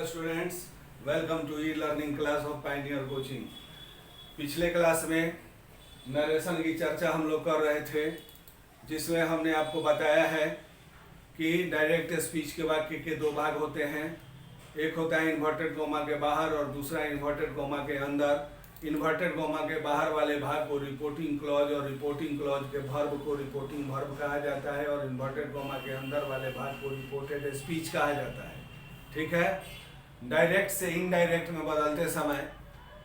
Students, welcome to e learning class of pioneer coaching. पिछले class में narration की चर्चा हम लोग कर रहे थे, जिसमें हमने आपको बताया है कि डायरेक्ट स्पीच के वाक्य के दो भाग होते हैं। एक होता है इन्वर्टेड कोमा के बाहर और दूसरा इन्वर्टेड कोमा के अंदर। इन्वर्टेड कोमा के बाहर वाले भाग को रिपोर्टिंग क्लॉज और रिपोर्टिंग क्लॉज के वर्ब को रिपोर्टिंग वर्ब कहा जाता है और इन्वर्टेड कोमा के अंदर वाले भाग को रिपोर्टेड स्पीच कहा जाता है। ठीक है। डायरेक्ट से इनडायरेक्ट में बदलते समय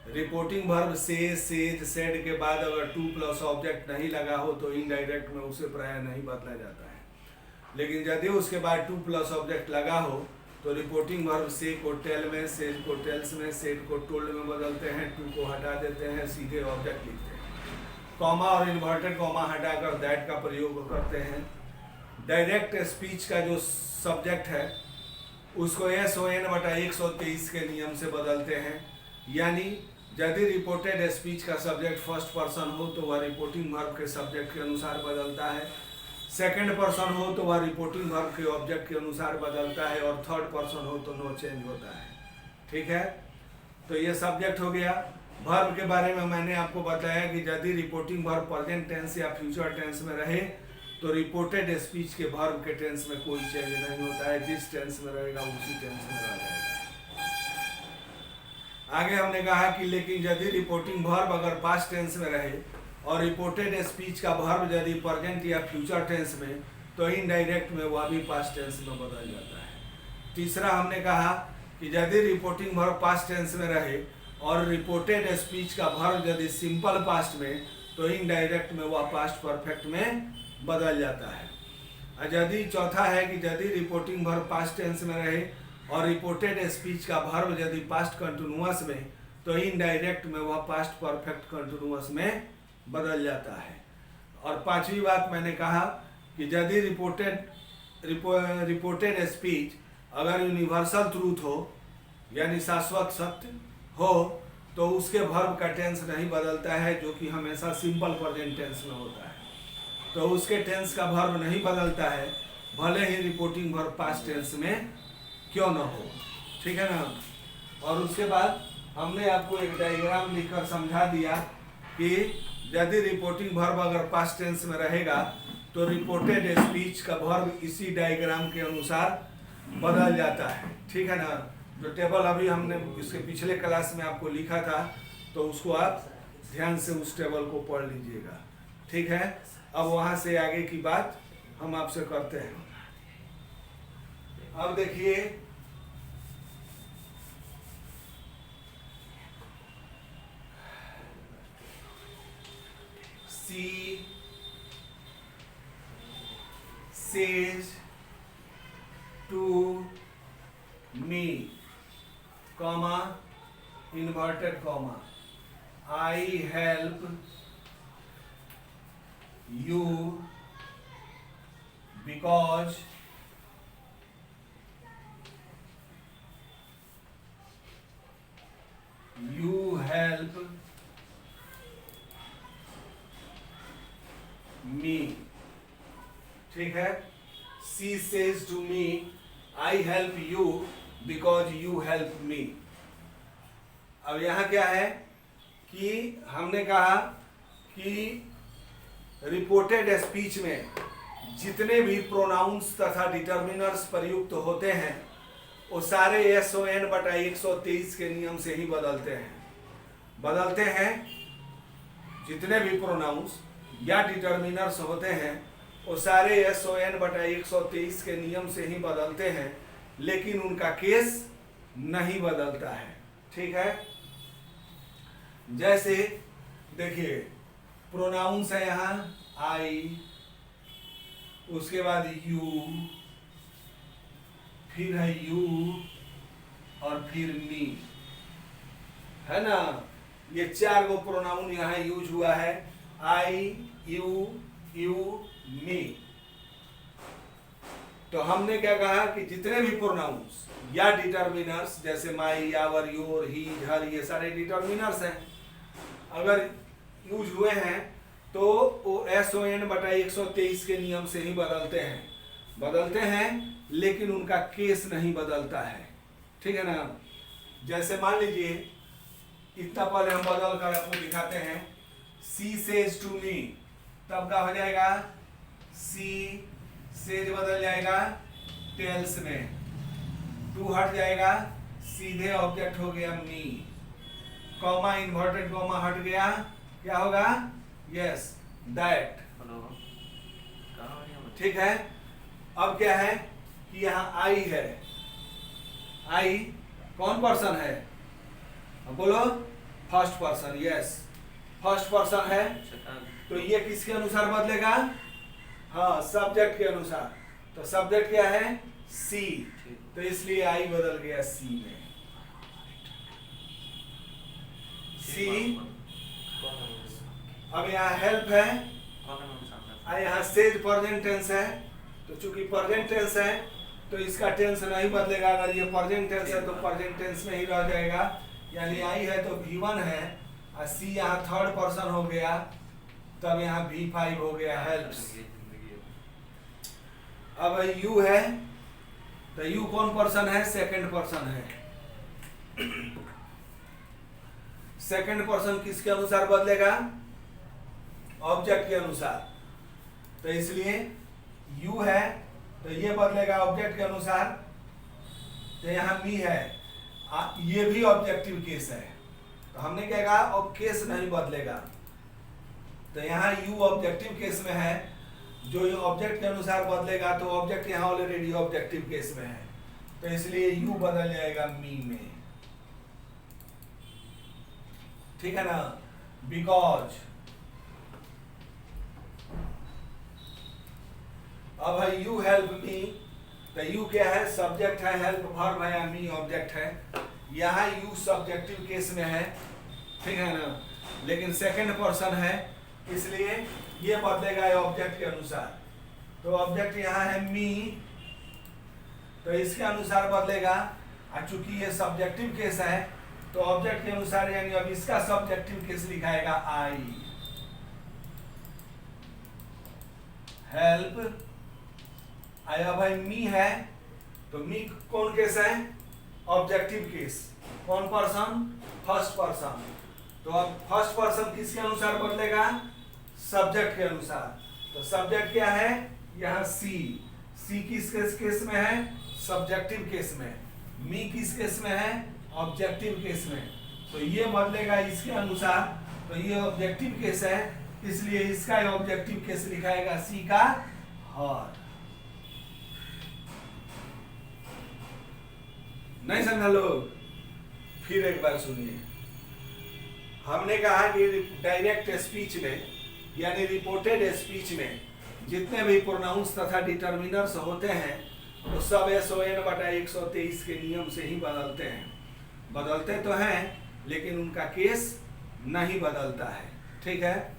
रिपोर्टिंग वर्ब से, सेज, सेड के बाद अगर टू प्लस ऑब्जेक्ट नहीं लगा हो तो इनडायरेक्ट में उसे प्राय नहीं बदला जाता है। लेकिन यदि उसके बाद टू प्लस ऑब्जेक्ट लगा हो तो रिपोर्टिंग वर्ब से को टेल में, सेज को टेल्स में, सेड को टोल्ड में बदलते हैं, टू को हटा देते हैं, सीधे ऑब्जेक्ट लिखते हैं। कॉमा और इन्वर्टेड कॉमा हटाकर दैट का प्रयोग करते हैं। डायरेक्ट स्पीच का जो सब्जेक्ट है उसको SON/123 के नियम से बदलते हैं। यानी यदि रिपोर्टेड स्पीच का सब्जेक्ट फर्स्ट पर्सन हो तो वह रिपोर्टिंग वर्ब के सब्जेक्ट के अनुसार बदलता है, सेकंड पर्सन हो तो वह रिपोर्टिंग वर्ब के ऑब्जेक्ट के अनुसार बदलता है और थर्ड पर्सन हो तो नो चेंज होता है। ठीक है। तो ये सब्जेक्ट हो गया। वर्ब के बारे में मैंने आपको बताया कि यदि रिपोर्टिंग वर्ब प्रेजेंट टेंस या फ्यूचर टेंस में रहे तो रिपोर्टेड स्पीच के वर्ब के टेंस में कोई चेंज नहीं होता है, जिस टेंस में रहेगा उसी टेंस में रह जाएगा। आगे हमने कहा कि लेकिन यदि रिपोर्टिंग वर्ब अगर पास्ट टेंस में रहे और रिपोर्टेड स्पीच का वर्ब यदि प्रेजेंट या फ्यूचर टेंस में तो इनडायरेक्ट में वह भी पास्ट टेंस में बदल जाता है। तीसरा हमने कहा कि यदि रिपोर्टिंग वर्ब पास्ट टेंस में रहे और रिपोर्टेड स्पीच का वर्ब यदि सिंपल पास्ट में तो इनडायरेक्ट में वह पास्ट परफेक्ट में बदल जाता है। यदि चौथा है कि यदि रिपोर्टिंग वर्ब पास्ट टेंस में रहे और रिपोर्टेड स्पीच का वर्ब यदि पास्ट कंटिन्यूअस में तो इनडायरेक्ट में वह पास्ट परफेक्ट कंटिन्यूअस में बदल जाता है। और पांचवी बात मैंने कहा कि यदि रिपोर्टेड स्पीच अगर यूनिवर्सल ट्रूथ हो यानी शाश्वत सत्य हो तो उसके वर्ब का टेंस नहीं बदलता है, जो कि हमेशा सिंपल प्रेजेंट टेंस में होता है। तो उसके टेंस का वर्ब नहीं बदलता है, भले ही रिपोर्टिंग वर्ब पास्ट टेंस में क्यों न हो। ठीक है ना। और उसके बाद हमने आपको एक डायग्राम लिखकर समझा दिया कि यदि रिपोर्टिंग वर्ब अगर पास्ट टेंस में रहेगा तो रिपोर्टेड स्पीच का वर्ब इसी डायग्राम के अनुसार बदल जाता है। ठीक है ना। जो टेबल अभी हमने इसके पिछले क्लास में आपको लिखा था तो उसको आप ध्यान से उस टेबल को पढ़ लीजिएगा। ठीक है। अब वहां से आगे की बात हम आपसे करते हैं। अब देखिए, she says to me, comma, inverted comma, I help you because you help me। ठीक है। she says to me I help you because you help me। अब यहाँ क्या है कि हमने कहा कि रिपोर्टेड स्पीच में जितने भी प्रोनाउंस तथा डिटर्मिनर्स प्रयुक्त होते हैं वो सारे SON/123 के नियम से ही बदलते हैं। जितने भी प्रोनाउंस या डिटर्मिनर्स होते हैं वो सारे SON/123 के नियम से ही बदलते हैं, लेकिन उनका केस नहीं बदलता है। ठीक है। जैसे देखिए, प्रोनाउंस है यहाँ आई, उसके बाद यू, फिर है यू और फिर मी, है ना। ये चार गो प्रोनाउन यहाँ यूज हुआ है, आई, यू, मी। तो हमने क्या कहा कि जितने भी प्रोनाउंस या डिटर्मिनर्स जैसे माई, यावर, योर, ही, हर, ये सारे डिटर्मिनर्स हैं, अगर यूज हुए हैं तो वो SON/123 के नियम से ही बदलते हैं, लेकिन उनका केस नहीं बदलता है। ठीक है ना। जैसे मान लीजिए इतना पहले हम बदल कर आपको दिखाते हैं, सी सेज टू मी, तब क्या हो जाएगा, सी सेज बदल जाएगा टेल्स में, टू हट जाएगा, सीधे ऑब्जेक्ट हो गया मी, कॉमा इन्वर्टेड कॉमा हट गया, क्या होगा, यस दैट। ठीक है। अब क्या है कि यहाँ आई है, आई कौन पर्सन है, अब बोलो, first person, yes first person है, तो ये किसके अनुसार बदलेगा, हाँ सब्जेक्ट के अनुसार, तो सब्जेक्ट क्या है, सी, तो इसलिए आई बदल गया सी में, सी। अब यहाँ हेल्प है, यहाँ सेज प्रेजेंट टेंस है, तो चूंकि प्रेजेंट टेंस है तो इसका टेंस नहीं बदलेगा, अगर ये प्रेजेंट टेंस है तो प्रेजेंट टेंस में ही रह जाएगा, यानी आई है तो V1 है, और सी यहाँ थर्ड पर्सन हो गया, तब यहाँ V5 हो गया हेल्प्स। अब यू है, तो यू कौन पर्सन है, सेकंड पर्सन है, सेकंड पर्सन किसके अनुसार बदलेगा, ऑब्जेक्ट के अनुसार, तो इसलिए यू है तो ये बदलेगा ऑब्जेक्ट के अनुसार, तो यहाँ मी है, ये भी ऑब्जेक्टिव केस है, तो हमने क्या कहा, अब केस नहीं बदलेगा, तो यहाँ यू ऑब्जेक्टिव केस में है, जो ये ऑब्जेक्ट के अनुसार बदलेगा, तो ऑब्जेक्ट यहाँ ऑलरेडी ऑब्जेक्टिव केस में है, तो इसलिए यू बदल जाएगा मी में, ठीक है ना, बिकॉज। अब है यू हेल्प मी, तो यू क्या है, सब्जेक्ट है, हेल्प वर्ब है, या मी ऑब्जेक्ट है, यहाँ यू सब्जेक्टिव केस में है, ठीक है ना, लेकिन सेकंड पर्सन है, इसलिए ये बदलेगा ऑब्जेक्ट के अनुसार, तो ऑब्जेक्ट यहाँ है मी, तो इसके अनुसार बदलेगा, और चूंकि ये सब्जेक्टिव केस है तो ऑब्जेक्ट के अनुसार, यानी अब इसका सब्जेक्टिव केस लिखाएगा आई, हेल्प। आया भाई मी है, तो मी कौन केस है, ऑब्जेक्टिव केस, कौन पर्सन, फर्स्ट पर्सन, तो अब फर्स्ट पर्सन किसके अनुसार बदलेगा, सब्जेक्ट के अनुसार, तो सब्जेक्ट क्या है, यहाँ सी, सी किस केस में है, सब्जेक्टिव केस में, मी किस केस में है, ऑब्जेक्टिव केस में, तो ये बदलेगा इसके अनुसार, तो ये ऑब्जेक्टिव केस है, इसलिए इसका ऑब्जेक्टिव केस लिखाएगा सी का हर। नहीं समझा लोग, फिर एक बार सुनिए, हमने कहा कि डायरेक्ट स्पीच में, यानी रिपोर्टेड स्पीच में जितने भी प्रोनाउंस तथा डिटर्मिनर्स होते हैं तो सब SON/123 के नियम से ही बदलते हैं, बदलते तो हैं लेकिन उनका केस नहीं बदलता है, ठीक है।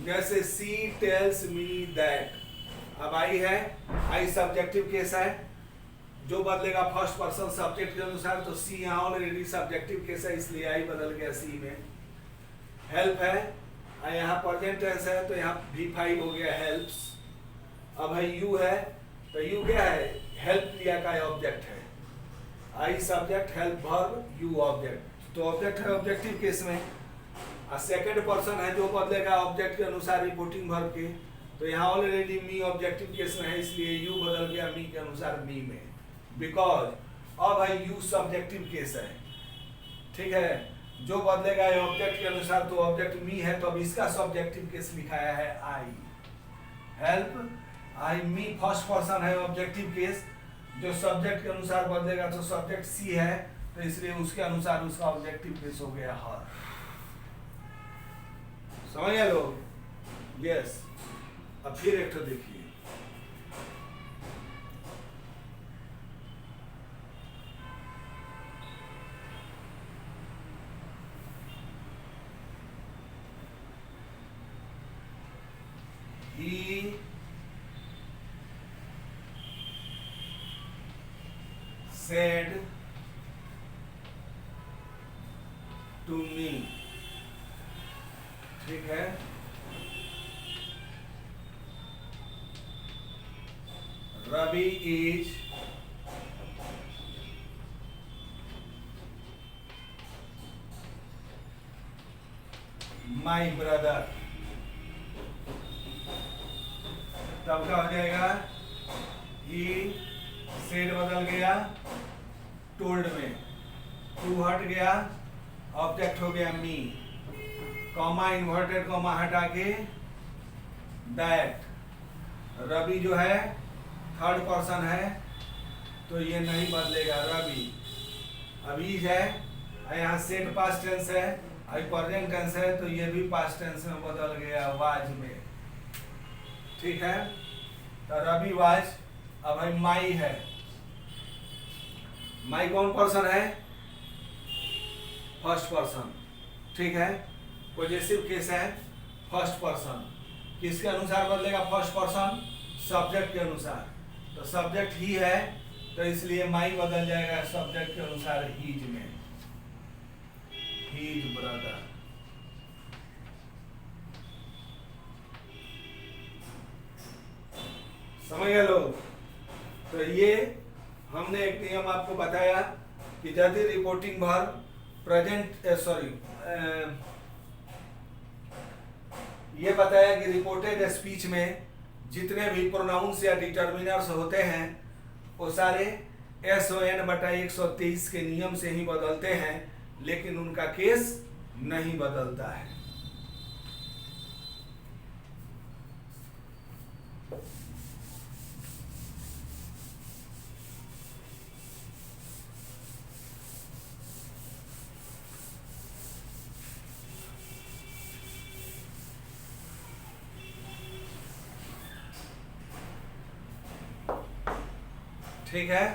जैसे सी टेल्स मी दैट, अब आई है, आई सब्जेक्टिव केस है, जो बदलेगा फर्स्ट पर्सन सब्जेक्ट के अनुसार, तो सी यहाँ ऑलरेडी सब्जेक्टिव केस है, इसलिए आई बदल गया सी में। हेल्प है, यहाँ प्रेजेंट टेंस है, तो यहाँ V5 हो गया हेल्प्स। अब है यू है, तो यू क्या है, हेल्प क्रिया का ऑब्जेक्ट है, I subject, help verb, you object, तो ऑब्जेक्ट है ऑब्जेक्टिव केस में, और सेकंड पर्सन है जो बदलेगा ऑब्जेक्ट के अनुसार रिपोर्टिंग वर्ब के, तो यहाँ ऑलरेडी मी ऑब्जेक्टिव केस में है, इसलिए यू बदल गया मी के अनुसार मी में, बिकॉज। अब है यू सब्जेक्टिव केस है, ठीक है, जो बदलेगा ऑब्जेक्ट के अनुसार, तो ऑब्जेक्ट मी है, तो अब इसका सब्जेक्टिव केस लिखाया है आई, हेल्प। आई मी फर्स्ट पर्सन है ऑब्जेक्टिव केस, जो सब्जेक्ट के अनुसार बदलेगा, तो सब्जेक्ट सी है, तो इसलिए उसके अनुसार उसका ऑब्जेक्टिव केस हो गया हर। समझ गए लोग, यस। अब फिर एक तो देखिए, he said to me, ठीक है। Ravi is my brother. तब क्या हो जाएगा, ही सेड बदल गया टोल्ड में, टू हट गया, ऑब्जेक्ट हो गया मी, कॉमा इन्वर्टेड कॉमा हटा के दैट। रवि जो है थर्ड पर्सन है तो ये नहीं बदलेगा रवि। अभी है यहाँ सेड पास्ट टेंस है, अभी प्रेजेंट टेंस है तो ये भी पास्ट टेंस में बदल गया वाज में। ठीक है, तो रवि वाज। अब भाई माई है, माई कौन पर्सन है, फर्स्ट पर्सन। ठीक है, पॉजिटिव केस है, फर्स्ट पर्सन। किसके अनुसार बदलेगा फर्स्ट पर्सन, सब्जेक्ट के अनुसार। तो सब्जेक्ट ही है तो इसलिए माई बदल जाएगा सब्जेक्ट के अनुसार हीज में, हीज ब्रदर। समझ गए लोग। तो ये हमने एक नियम आपको बताया कि यदि रिपोर्टिंग वर्ब प्रेजेंट ये बताया कि रिपोर्टेड स्पीच में जितने भी प्रोनाउंस या डिटर्मिनर्स होते हैं वो सारे SON/123 के नियम से ही बदलते हैं, लेकिन उनका केस नहीं बदलता है। ठीक है,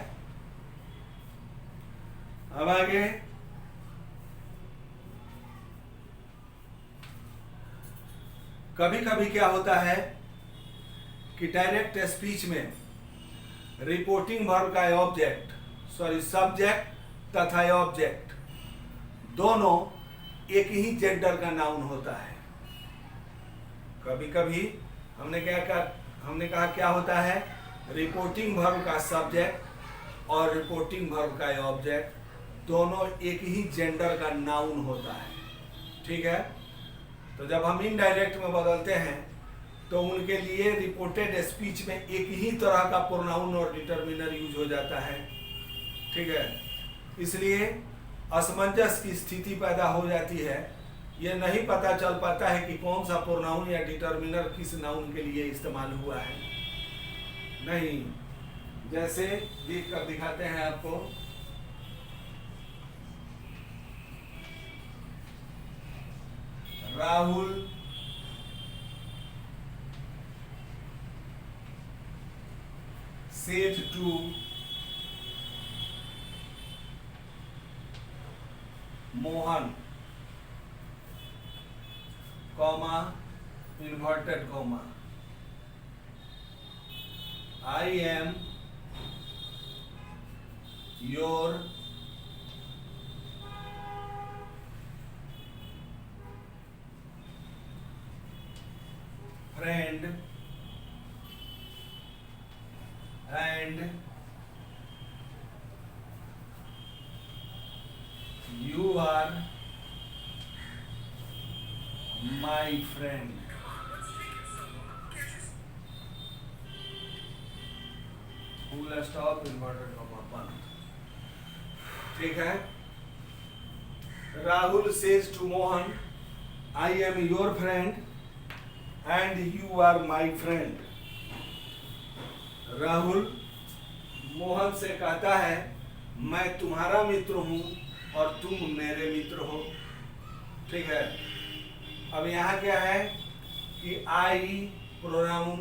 अब आगे कभी कभी क्या होता है कि डायरेक्ट स्पीच में रिपोर्टिंग वर्ब का सब्जेक्ट तथा ऑब्जेक्ट दोनों एक ही जेंडर का नाउन होता है। कभी कभी हमने कहा क्या होता है, रिपोर्टिंग वर्ब का सब्जेक्ट और रिपोर्टिंग वर्ब का ऑब्जेक्ट दोनों एक ही जेंडर का नाउन होता है। ठीक है, तो जब हम इनडायरेक्ट में बदलते हैं तो उनके लिए रिपोर्टेड स्पीच में एक ही तरह का प्रोनाउन और डिटर्मिनर यूज हो जाता है। ठीक है, इसलिए असमंजस की स्थिति पैदा हो जाती है, ये नहीं पता चल पाता है कि कौन सा प्रोनाउन या डिटर्मिनर किस नाउन के लिए इस्तेमाल हुआ है। नहीं, जैसे लिख कर दिखाते हैं आपको, Rahul said to Mohan, comma, inverted comma, I am your friend and you are my friend. Full stop, inverted comma, बंद। ठीक है, Rahul says to Mohan, I am your friend and you are my friend. Rahul Mohan से कहता है मैं तुम्हारा मित्र हूं और तुम मेरे मित्र हो। ठीक है, अब यहाँ क्या है कि I pronoun,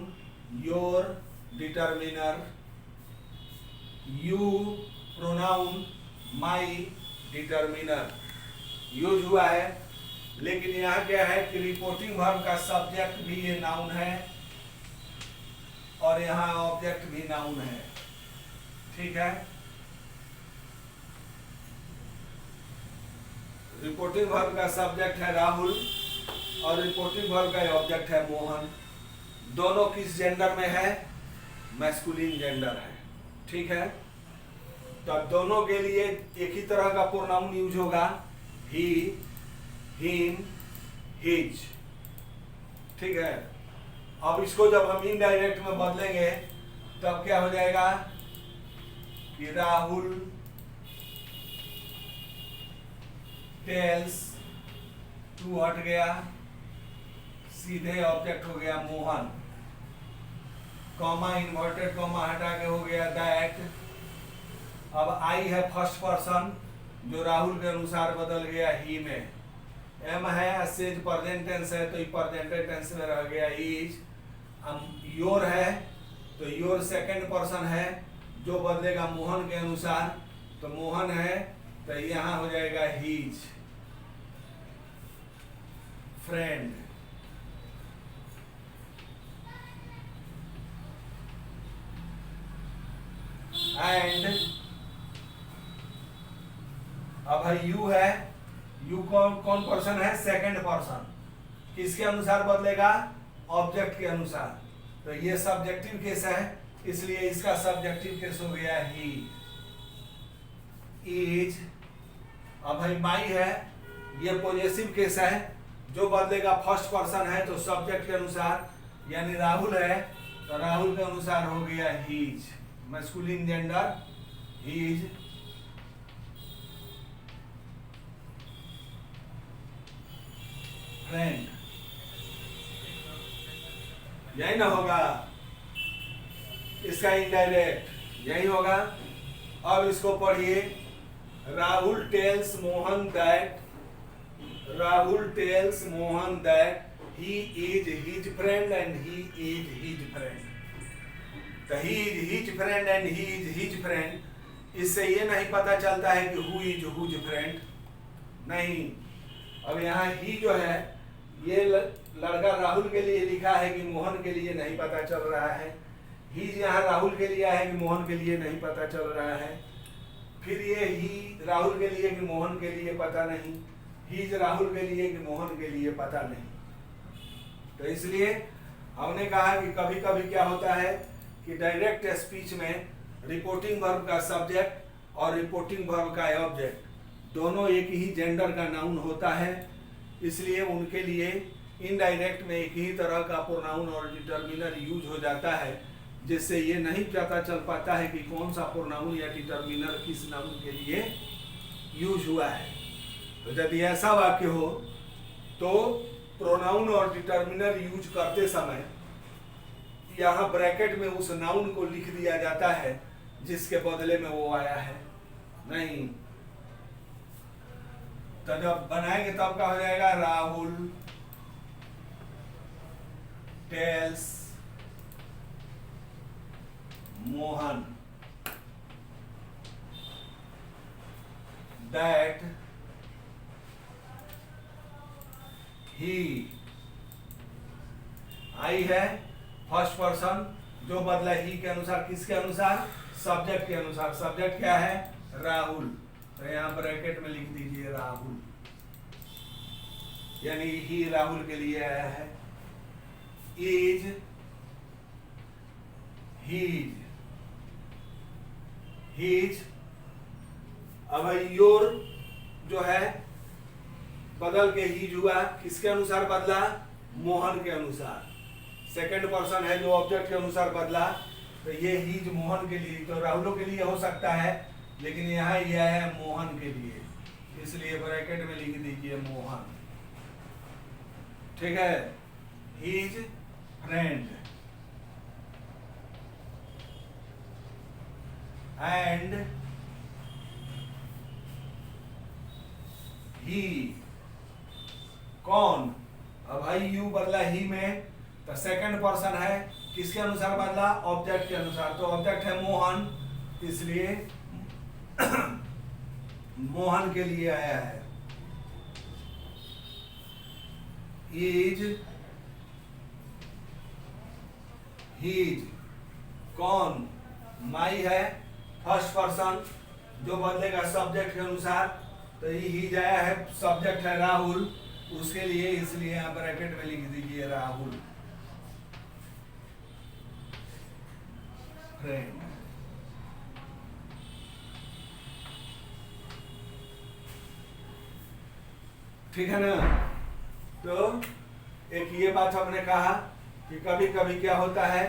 your determiner, you pronoun, my determiner use हुआ है। लेकिन यहाँ क्या है कि रिपोर्टिंग वर्ब का सब्जेक्ट भी ये नाउन है और यहाँ ऑब्जेक्ट भी नाउन है। ठीक है, रिपोर्टिंग वर्ब का सब्जेक्ट है राहुल और रिपोर्टिंग वर्ब का ऑब्जेक्ट है मोहन। दोनों किस जेंडर में है, मैस्कुलिन जेंडर है। ठीक है, तो अब दोनों के लिए एक ही तरह का प्रोनाउन यूज होगा, ही, हिम, हिज। ठीक है, अब इसको जब हम इनडायरेक्ट में बदलेंगे तब क्या हो जाएगा कि राहुल टेल्स, टू हट गया, सीधे ऑब्जेक्ट हो गया मोहन, कॉमा इन्वर्टेड कॉमा हटा के हो गया दैट। अब आई है फर्स्ट पर्सन जो राहुल के अनुसार बदल गया ही में। एम है सेज प्रेजेंट टेंस है तो प्रेजेंट टेंस में रह गया इज। योर है तो योर सेकंड पर्सन है जो बदलेगा मोहन के अनुसार, तो मोहन है तो यहाँ हो जाएगा हीज फ्रेंड। एंड अब भाई यू है, यू कौन कौन पर्सन है, सेकंड पर्सन, किसके अनुसार बदलेगा, ऑब्जेक्ट के अनुसार, तो ये सब्जेक्टिव केस है इसलिए इसका सब्जेक्टिव केस हो गया ही इज। अब भाई माई है, ये पॉजेसिव केस है, जो बदलेगा फर्स्ट पर्सन है तो सब्जेक्ट के अनुसार, यानी राहुल है तो राहुल के अनुसार हो गया his, masculine gender his friend. यही ना होगा, इसका इनडायरेक्ट यही होगा। अब इसको पढ़िए, Rahul tells Mohan that, Rahul tells Mohan that he is his friend and he is his friend. तो he is his friend and he is his friend, इससे ये नहीं पता चलता है कि हु इज हुज फ्रेंड, नहीं। अब यहाँ ही जो है ये लड़का राहुल के लिए लिखा है कि मोहन के लिए नहीं पता चल रहा है। ही यहाँ राहुल के लिए है कि मोहन के लिए नहीं पता चल रहा है। फिर ये ही राहुल के लिए कि मोहन के लिए पता नहीं, ही राहुल के लिए कि मोहन के लिए पता नहीं। तो इसलिए हमने कहा कि कभी कभी क्या होता है कि डायरेक्ट स्पीच में रिपोर्टिंग वर्ब का सब्जेक्ट और रिपोर्टिंग वर्ब का ऑब्जेक्ट दोनों एक ही जेंडर का नाउन होता है, इसलिए उनके लिए इनडायरेक्ट में एक ही तरह का प्रोनाउन और डिटर्मिनर यूज हो जाता है, जिससे ये नहीं पता चल पाता है कि कौन सा प्रोनाउन या डिटर्मिनर किस नाउन के लिए यूज हुआ है। तो यदि ऐसा वाक्य हो तो प्रोनाउन और डिटर्मिनर यूज करते समय यहाँ ब्रैकेट में उस नाउन को लिख दिया जाता है जिसके बदले में वो आया है, नहीं। तो जब बनाएंगे तब क्या हो जाएगा, Rahul tells Mohan that he, I है फर्स्ट पर्सन जो बदला ही के अनुसार, किसके अनुसार, सब्जेक्ट के अनुसार। सब्जेक्ट क्या है, राहुल, तो यहाँ ब्रैकेट में लिख दीजिए राहुल, यानी ही राहुल के लिए आया है। Is his, his. अब योर जो है बदल के हीज हुआ, किसके अनुसार बदला, मोहन के अनुसार। सेकंड पर्सन है जो ऑब्जेक्ट के अनुसार बदला, तो ये हीज मोहन के लिए, तो राहुलों के लिए हो सकता है, लेकिन यहाँ यह है मोहन के लिए, इसलिए ब्रैकेट में लिख दीजिए मोहन। ठीक है, हीज फ्रेंड एंड ही, कौन, अब भाई यू बदला ही में, तो सेकंड पर्सन है, किसके अनुसार बदला, ऑब्जेक्ट के अनुसार, तो ऑब्जेक्ट है मोहन, इसलिए मोहन के लिए आया है। इज हीज, कौन, माई है फर्स्ट पर्सन जो बदलेगा सब्जेक्ट के अनुसार, तो ये हीज आया है, सब्जेक्ट है राहुल, उसके लिए, इसलिए यहाँ ब्रैकेट में लिख दीजिए राहुल फ्रेंड। ठीक है ना। तो एक ये बात हमने कहा कि कभी कभी क्या होता है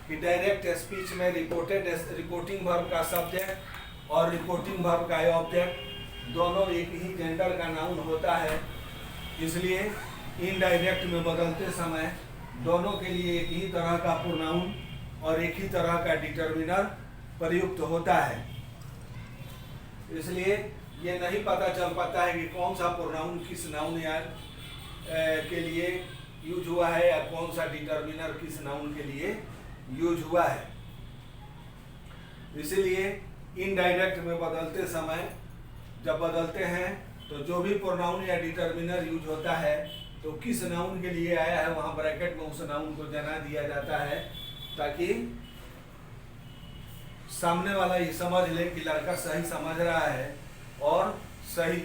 कि डायरेक्ट स्पीच में रिपोर्टिंग वर्ब का सब्जेक्ट और रिपोर्टिंग वर्ब का ऑब्जेक्ट दोनों एक ही जेंडर का नाउन होता है, इसलिए इनडायरेक्ट में बदलते समय दोनों के लिए एक ही तरह का प्रोनाउन और एक ही तरह का डिटर्मिनर प्रयुक्त होता है। इसलिए ये नहीं पता चल पाता है कि कौन सा प्रोनाउन किस नाउन या के लिए यूज हुआ है या कौन सा डिटर्मिनर किस नाउन के लिए यूज हुआ है। इसलिए इनडायरेक्ट में बदलते समय जब बदलते हैं तो जो भी प्रोनाउन या डिटर्मिनर यूज होता है तो किस नाउन के लिए आया है वहां ब्रैकेट में उस नाउन को जना दिया जाता है, ताकि सामने वाला ये समझ ले कि लड़का सही समझ रहा है और सही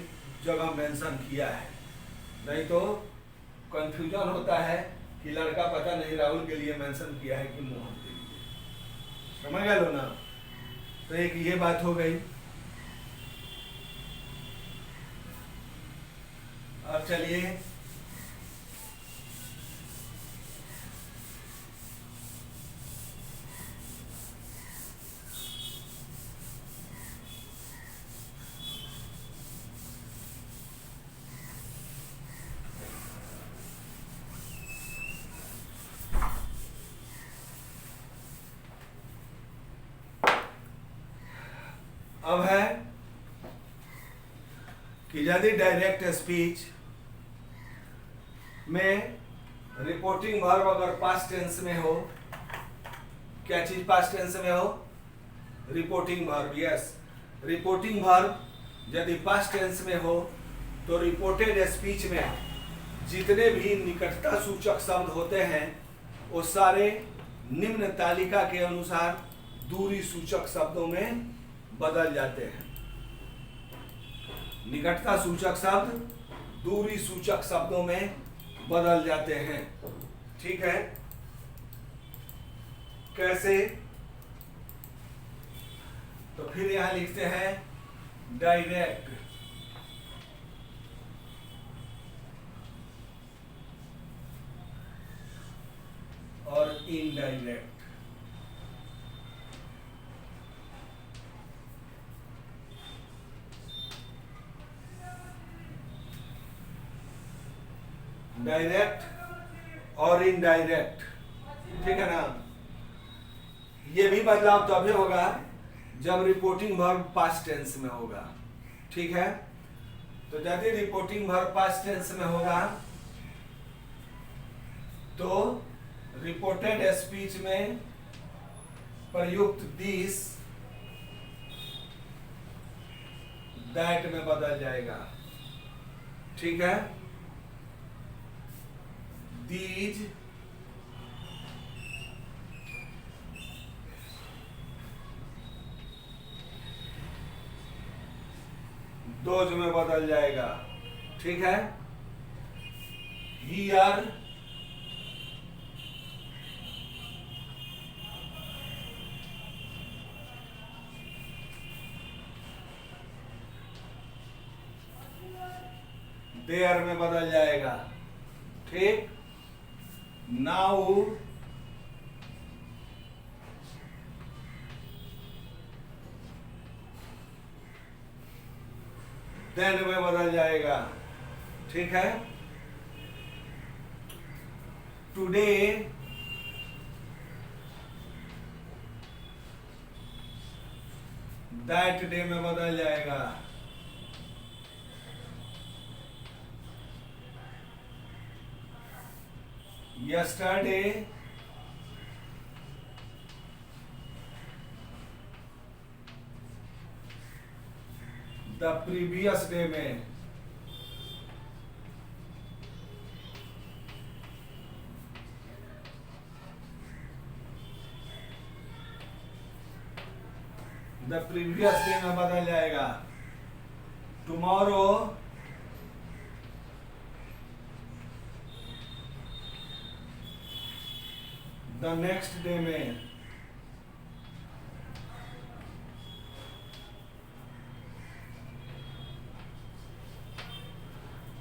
जगह मेंशन किया है। नहीं तो कंफ्यूजन होता है कि लड़का पता नहीं राहुल के लिए मेंशन किया है कि मोहन के लिए। समझ गए लो ना। तो एक ये बात हो गई। अब चलिए अब है कि यदि डायरेक्ट स्पीच में रिपोर्टिंग वर्ब अगर पास्ट टेंस में हो, क्या चीज पास्ट टेंस में हो? Reporting verb. Yes, reporting verb यदि पास्ट टेंस में हो तो रिपोर्टेड स्पीच में जितने भी निकटता सूचक शब्द होते हैं वो सारे निम्न तालिका के अनुसार दूरी सूचक शब्दों में बदल जाते हैं। निकटता सूचक शब्द दूरी सूचक शब्दों में बदल जाते हैं। ठीक है, कैसे? तो फिर यहां लिखते हैं डायरेक्ट और इनडायरेक्ट। डायरेक्ट और इनडायरेक्ट, ठीक है ना। ये भी बदलाव तभी होगा जब रिपोर्टिंग वर्ब पास्ट टेंस में होगा। ठीक है, तो यदि रिपोर्टिंग वर्ब पास्ट टेंस में होगा तो रिपोर्टेड स्पीच में प्रयुक्त दिस दैट में बदल जाएगा। ठीक है, दीज दोज में बदल जाएगा। ठीक है, हियर देयर में बदल जाएगा। ठीक, नाउ देन में बदल जाएगा। ठीक है, टुडे दैट डे में बदल जाएगा। यस्टरडे द प्रीवियस डे में। द प्रीवियस डे में बदल जाएगा। टुमारो द नेक्स्ट डे में।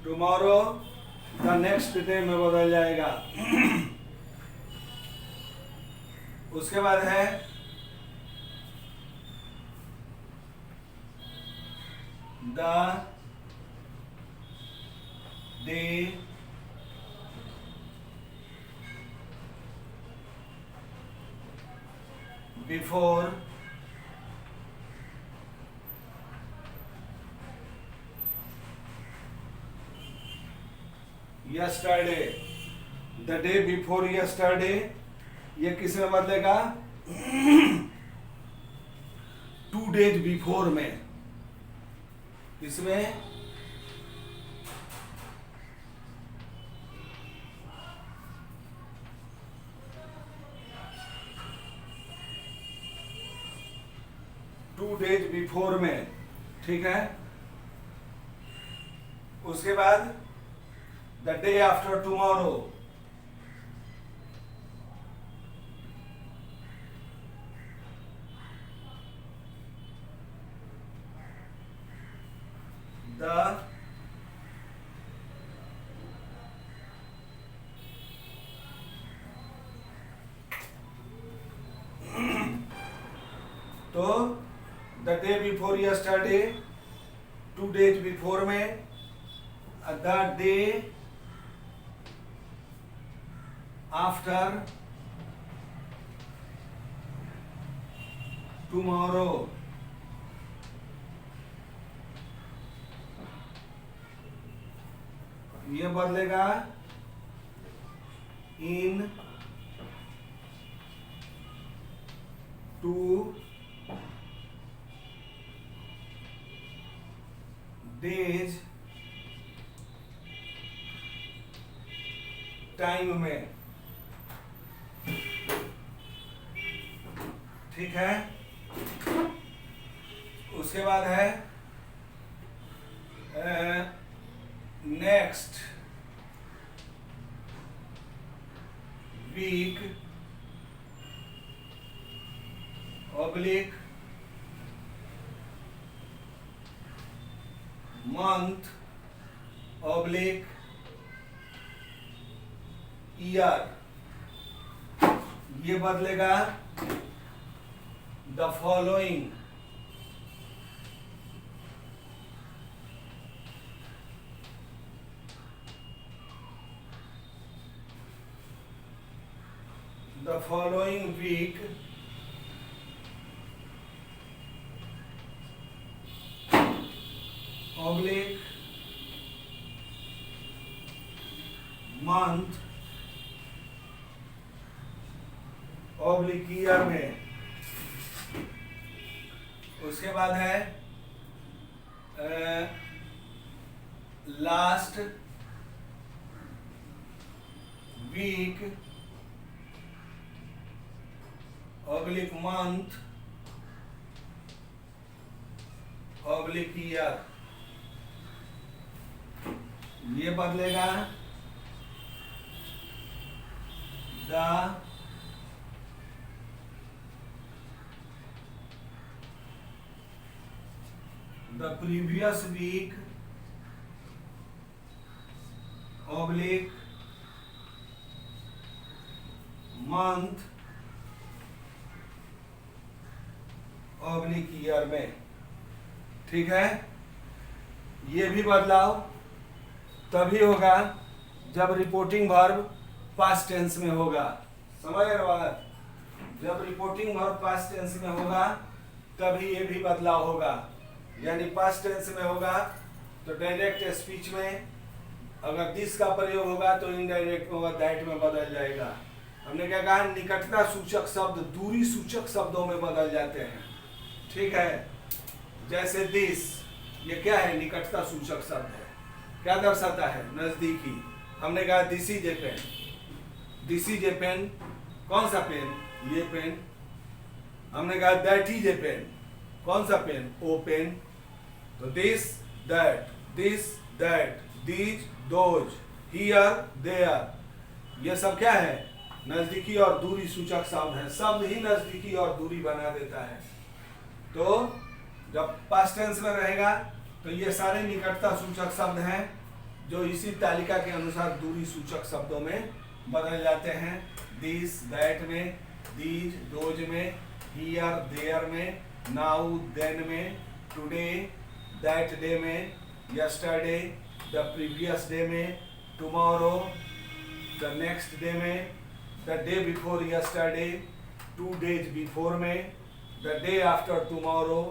टुमारो द नेक्स्ट डे में बदल जाएगा। उसके बाद है the day before yesterday. The day before yesterday ये किस में बदलेगा? 2 days बिफोर में। इसमें टू डेज बिफोर में, ठीक है। उसके बाद the day after tomorrow, the तो the day before yesterday 2 days before में, द डे आफ्टर टुमारो, ये बदलेगा इन 2 days टाइम में, ठीक है। उसके बाद है next week oblique month oblique year, ये बदलेगा the following, the following week oblique month oblique year में। उसके बाद है last week oblique month oblique year, ये बदलेगा the previous week oblique month oblique year में, ठीक है। ये भी बदलाव तभी होगा जब रिपोर्टिंग वर्ब पास्ट टेंस में होगा। समझ रहे बात? जब रिपोर्टिंग वर्ब पास्ट टेंस में होगा तभी ये भी बदलाव होगा। यानी पास्ट टेंस में होगा तो डायरेक्ट स्पीच में अगर दिस का प्रयोग होगा तो इनडायरेक्ट में होगा, दैट में बदल जाएगा। हमने क्या कहा? निकटता सूचक शब्द दूरी सूचक शब्दों में बदल जाते हैं, ठीक है। जैसे दिस, ये क्या है? निकटता सूचक शब्द है। क्या दर्शाता है? नजदीकी। हमने कहा this is a pen, this is a pen, कौन सा पेन? ये पेन। हमने कहा दैट इज ए पेन, कौन सा पेन? ओ पेन। तो this that, these those, here there, ये सब क्या है? नजदीकी और दूरी सूचक शब्द है। शब्द ही नजदीकी और दूरी बना देता है। तो जब पास्ट टेंस में रहेगा तो ये सारे निकटता सूचक शब्द हैं। जो इसी तालिका के अनुसार दूरी सूचक शब्दों में बदल जाते हैं। दिस, दैट में, दीज, दोज में, हियर, देयर में, नाउ, देन में, टुडे, दैट डे में, यस्टरडे, द प्रीवियस डे में, टुमारो, द नेक्स्ट डे में, the day before yesterday, 2 days before में, the day after tomorrow,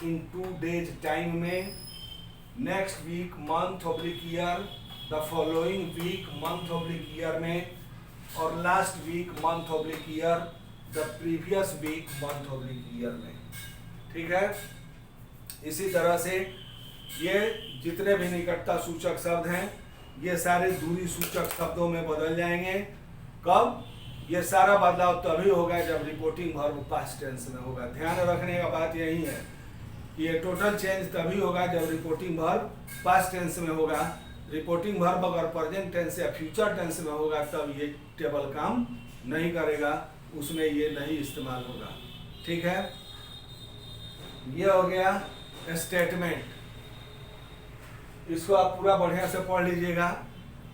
in 2 days time में, next week, month oblique year, the following week, month oblique year में, और last week, month oblique year, the previous week, month oblique year में। ठीक है। इसी तरह से ये जितने भी निकटता सूचक शब्द हैं ये सारे दूरी सूचक शब्दों में बदल जाएंगे। कब? ये सारा बदलाव तभी होगा जब रिपोर्टिंग वर्ब पास्ट टेंस में होगा। ध्यान रखने का बात यही है कि ये टोटल चेंज तभी होगा जब रिपोर्टिंग वर्ब पास्ट टेंस में होगा। रिपोर्टिंग वर्ब अगर प्रेजेंट टेंस या फ्यूचर टेंस में होगा तब ये टेबल काम नहीं करेगा, उसमें ये नहीं इस्तेमाल होगा। ठीक है। ये हो गया स्टेटमेंट। इसको आप पूरा बढ़िया से पढ़ लीजिएगा।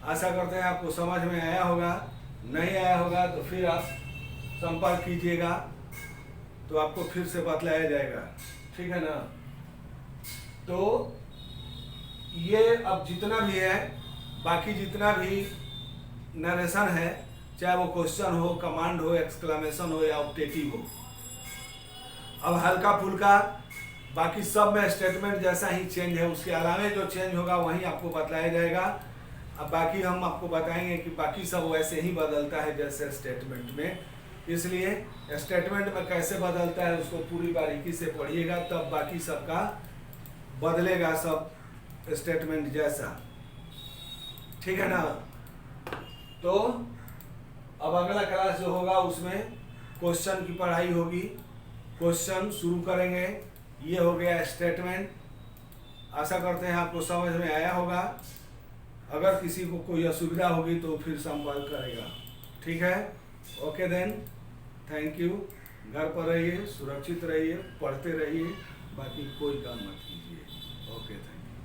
आशा करते हैं आपको समझ में आया होगा। नहीं आया होगा तो फिर आप संपर्क कीजिएगा तो आपको फिर से बतलाया जाएगा। ठीक है ना। तो ये अब जितना भी है, बाकी जितना भी नरेशन है, चाहे वो क्वेश्चन हो, कमांड हो, एक्सक्लेमेशन हो या ऑब्जेक्टिव हो, अब हल्का फुल्का बाकी सब में स्टेटमेंट जैसा ही चेंज है, उसके अलावा जो चेंज होगा वही आपको बतलाया जाएगा। अब बाकी हम आपको बताएंगे कि बाकी सब वैसे ही बदलता है जैसे स्टेटमेंट में। इसलिए स्टेटमेंट में कैसे बदलता है उसको पूरी बारीकी से पढ़िएगा, तब बाकी सबका बदलेगा सब स्टेटमेंट जैसा। ठीक है ना। तो अब अगला क्लास जो होगा उसमें क्वेश्चन की पढ़ाई होगी। क्वेश्चन शुरू करेंगे। ये हो गया स्टेटमेंट। आशा करते हैं आपको समझ में आया होगा। अगर किसी को कोई असुविधा होगी तो फिर संपर्क करेगा। ठीक है। Okay then, thank you. घर पर रहिए, सुरक्षित रहिए, पढ़ते रहिए, बाकी कोई काम मत कीजिए। Okay, thank you.